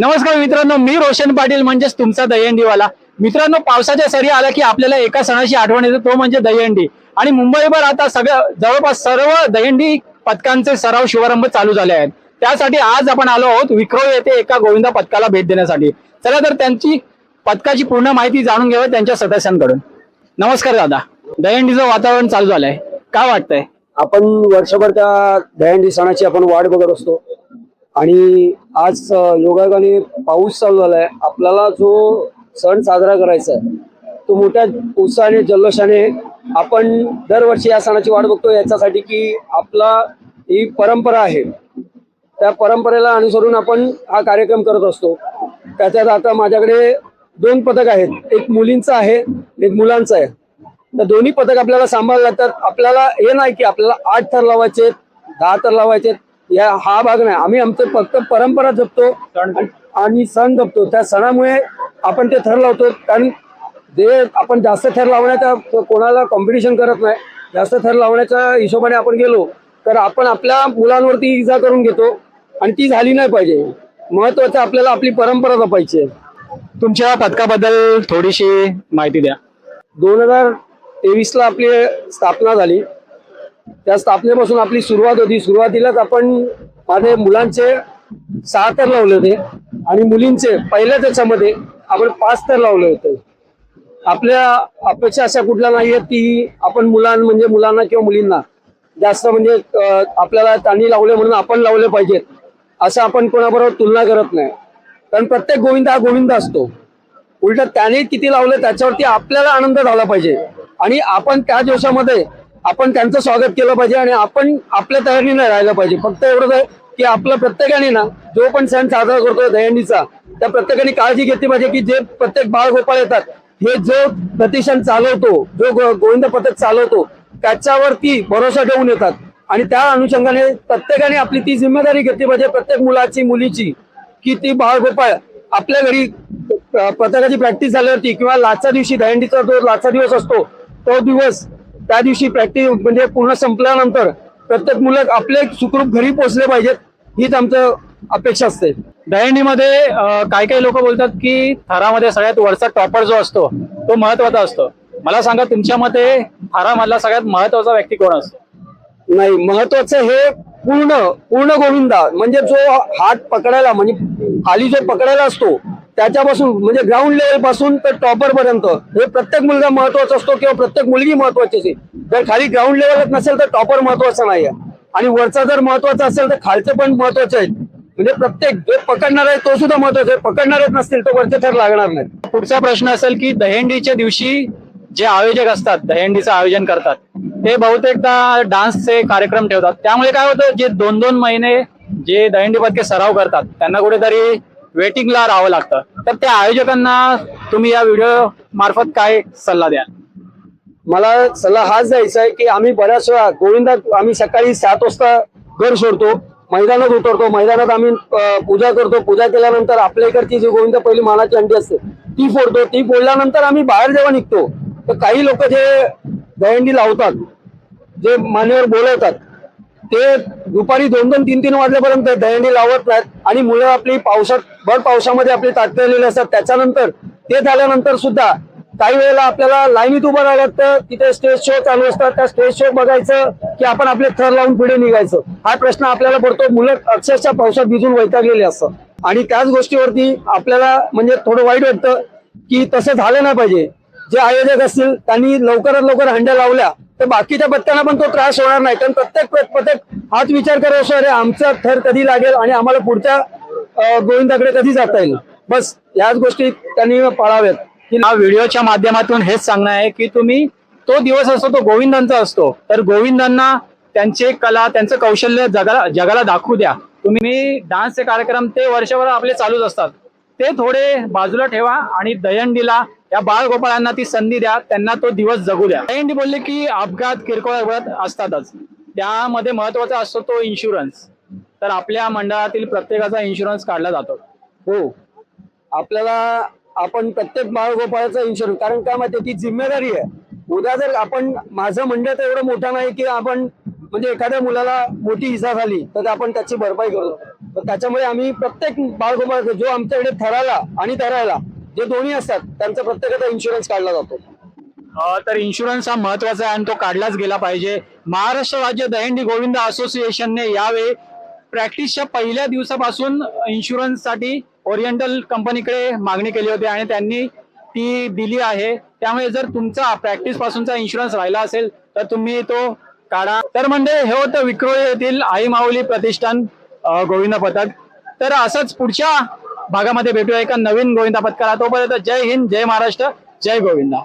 नमस्कार मित्रांनो, मी रोशन पाटील म्हणजेच तुमचा दहीहंडीवाला. मित्रांनो, पावसाच्या सरी आला की आपल्याला एका सणाची आठवण येते, तो म्हणजे दहीहंडी. आणि मुंबईभर आता जवळपास सर्व दहीहंडी पथकांचे सराव शुभारंभ चालू झाले आहेत. त्यासाठी आज आपण आलो आहोत विक्रोळी येथे एका गोविंदा पथकाला भेट देण्यासाठी. चला तर त्यांची पथकाची पूर्ण माहिती जाणून घ्यावी त्यांच्या सदस्यांकडून. नमस्कार दादा, दहीहंडीचं वातावरण चालू झालंय, काय वाटतंय? आपण वर्षभर त्या दहीहंडी सणाची आपण वाट बघत असतो आणि आज योगायोगाने पाऊस चालू झालाय. आपल्याला जो सण साजरा करायचा आहे तो मोठ्या उत्साहाने जल्लोषाने आपण दरवर्षी या सणाची वाट बघतो, याच्यासाठी की आपला ही परंपरा आहे. त्या परंपरेला अनुसरून आपण हा कार्यक्रम करत असतो. त्याच्यात आता माझ्याकडे 2 पथक आहेत, एक मुलींचं आहे एक मुलांचं आहे. तर दोन्ही पथक आपल्याला सांभाळलं तर आपल्याला हे नाही की आपल्याला 8 थर लावायचे 10 थर लावायचे, हा भाग नाही. आम्ही आमचं फक्त परंपरा जपतो आणि सण जपतो. त्या सणामुळे आपण ते थर लावतो, कारण जे आपण जास्त थर लावण्याचा कोणाला कॉम्पिटिशन करत नाही. जास्त थर लावण्याच्या हिशोबाने आपण गेलो तर आपण आपल्या मुलांवरती इजा करून घेतो आणि ती झाली नाही पाहिजे. महत्वाचं आपल्याला आपली परंपरा जपायची आहे. तुमच्या पथकाबद्दल थोडीशी माहिती द्या. 2023 ला आपली स्थापना झाली. त्या स्थापनेपासून आपली सुरुवात होती. सुरुवातीलाच आपण माझे मुलांचे 6 थर लावले होते आणि मुलींचे पहिल्या त्याच्यामध्ये आपण 5 थर लावले होते. आपल्या अपेक्षा अशा कुठल्या नाहीये की आपण मुलांना किंवा मुलींना जास्त आपल्याला त्यांनी लावले म्हणून आपण लावले पाहिजेत असं आपण कोणाबरोबर तुलना करत नाही. कारण प्रत्येक गोविंद हा गोविंद असतो. उलट त्याने किती लावले त्याच्यावरती आपल्याला आनंद झाला पाहिजे आणि आपण त्या जोशामध्ये आपण त्यांचं स्वागत केलं पाहिजे आणि आपण आपल्या तयारीने राहायला पाहिजे. फक्त एवढंच आहे की आपलं प्रत्येकाने ना जो पण सण साजरा करतोय दहीहंडीचा, त्या प्रत्येकाने काळजी घेतली पाहिजे की जे प्रत्येक बाळगोपाळ येतात, हे जो प्रतिष्ठान चालवतो, जो गोविंद पथक चालवतो त्याच्यावरती भरोसा ठेवून येतात आणि त्या अनुषंगाने प्रत्येकाने आपली ती जिम्मेदारी घेतली पाहिजे प्रत्येक मुलाची मुलीची, की ती बाळगोपाळ आपल्या घरी पथकाची प्रॅक्टिस झाल्यावरती किंवा लाचा दिवशी दहीहंडीचा जो लाचा दिवस असतो तो दिवस त्या दिवशी प्रॅक्टिस पूर्ण संपल्यानंतर प्रत्येक मुलं आपले सुखरूप घरी पोहोचले पाहिजेत, हीच आमचं अपेक्षा असते. दहीहंडीमध्ये काही लोक बोलतात की थरामध्ये सगळ्यात वरचा टॉपर जो असतो तो महत्वाचा असतो. मला सांगा, तुमच्या मते थरामधला सगळ्यात महत्वाचा व्यक्ती कोण असतो? नाही, महत्वाचं हे पूर्ण गोविंदा, म्हणजे जो हात पकडायला खाली जो पकडायला असतो त्याच्यापासून ग्राउंड लेवल पासून तर टॉपर पर्यंत हे प्रत्येक मुलगा महत्वाचा असतो किंवा प्रत्येक मुलगी महत्वाची असते. जर खाली ग्राउंड लेवलच नसेल तर टॉपर महत्वाचा नाही आहे आणि वरचा जर महत्वाचा असेल तर खालचे पण महत्वाचे आहेत. प्रत्येक जो पकडणार आहे तो सुद्धा महत्वाचा आहे. पकडणारच नसतील तर वरचे थर लागणार नाही. पुढचा प्रश्न असेल की दहीहंडीच्या दिवशी जे आयोजक असतात, दहीहंडीचं आयोजन करतात, ते बहुतेकदा डान्सचे कार्यक्रम ठेवतात. त्यामुळे काय होतं, जे 2-2 महिने जे दहीहंडी पथके सराव करतात त्यांना कुठेतरी वेटिंगला राहावं लागतं. तर त्या आयोजकांना तुम्ही या व्हिडिओ मार्फत काय सल्ला द्याल? मला सल्ला हाच द्यायचा आहे की आम्ही बऱ्याच वेळा गोविंदा आम्ही सकाळी 7 वाजता घर सोडतो, मैदानात उतरतो, मैदानात आम्ही पूजा करतो. पूजा केल्यानंतर आपल्या इकडची जी गोविंदा पहिली मानाची हंडी असते ती फोडतो. ती फोडल्यानंतर आम्ही बाहेर जेव्हा निघतो तर काही लोक जे दहीहंडी लावतात, जे मान्यवर बोलवतात, ते दुपारी 2-2, 3-3 वाजल्यापर्यंत दहीहंडी लावत नाहीत आणि मुलं आपली भर पावसामध्ये आपली ताटलेली असतात. त्याच्यानंतर ते झाल्यानंतर सुद्धा काही वेळेला आपल्याला लाईनीत उभं राहायला लागतं. तिथे स्टेज शो चालू असतात, त्या स्टेज शो बघायचं की आपण आपले थर लावून पुढे निघायचं, हा प्रश्न आपल्याला पडतो. मुलं अक्षरशः पावसात भिजून वैतागलेली असतात आणि त्याच गोष्टीवरती आपल्याला थोडं वाईट वाटतं की तसं झालं नाही पाहिजे. जे आयोजक असतील त्यांनी लवकरात लवकर हंड्या लावल्या तर बाकीच्या पथकांना पण तो त्रास होणार नाही. कारण प्रत्येक पथक हाच विचार करत असतो, अरे आमचा थर कधी लागेल आणि आम्हाला पुढच्या गोविंदाकडे कधी जाता येईल. बस याच गोष्टी त्यांनी पाळाव्यात. या व्हिडिओच्या माध्यमातून हेच सांगणं आहे की तुम्ही, तो दिवस असतो तो गोविंदांचा असतो, तर गोविंदांना त्यांचे कला, त्यांचं कौशल्य जगाला दाखवू द्या. तुम्ही डान्सचे कार्यक्रम ते वर्षभर आपले चालूच असतात, ते थोडे बाजूला ठेवा आणि दहीहंडीला या बाळगोपाळांना ती संधी द्या, त्यांना तो दिवस जगू द्या. दहीहंडी बोलले की अपघात, किरकोळ अपघात असतातच, त्यामध्ये महत्वाचा असतो तो इन्शुरन्स. तर आपल्या मंडळातील प्रत्येकाचा इन्शुरन्स काढला जातो. हो, आपण प्रत्येक बाळगोपाळाचा इन्शुरन्स, कारण काय माहिती ती जिम्मेदारी आहे. उद्या जर माझं मंडळ तर एवढं मोठं नाही की आपण म्हणजे एखाद्या मुलाला मोठी इजा झाली तर आपण त्याची भरपाई करतो. तर त्याच्यामुळे आम्ही प्रत्येक बाळगोपाळ जो आमच्याकडे थराला आणि तरायला जे दोन्ही असतात त्यांचा प्रत्येकाचा इन्शुरन्स काढला जातो. तर इन्शुरन्स हा महत्वाचा आहे आणि तो काढलाच गेला पाहिजे. महाराष्ट्र राज्य दहीहंडी गोविंद असोसिएशनने यावेळी प्रॅक्टिसच्या पहिल्या दिवसापासून इन्शुरन्ससाठी ओरिएंटल कंपनीकडे मागणी केली होती आणि त्यांनी ती दिली आहे. त्यामुळे जर तुमचा प्रॅक्टिस पासूनचा इन्शुरन्स राहिला असेल तर तुम्ही तो काढा. तर म्हणजे हे होतं विक्रोळी येथील आई माऊली प्रतिष्ठान गोविंद पथक. तर असंच पुढच्या भागामध्ये भेटूया एका नवीन गोविंदा पथकाला. तोपर्यंत जय हिंद, जय महाराष्ट्र, जय गोविंदा.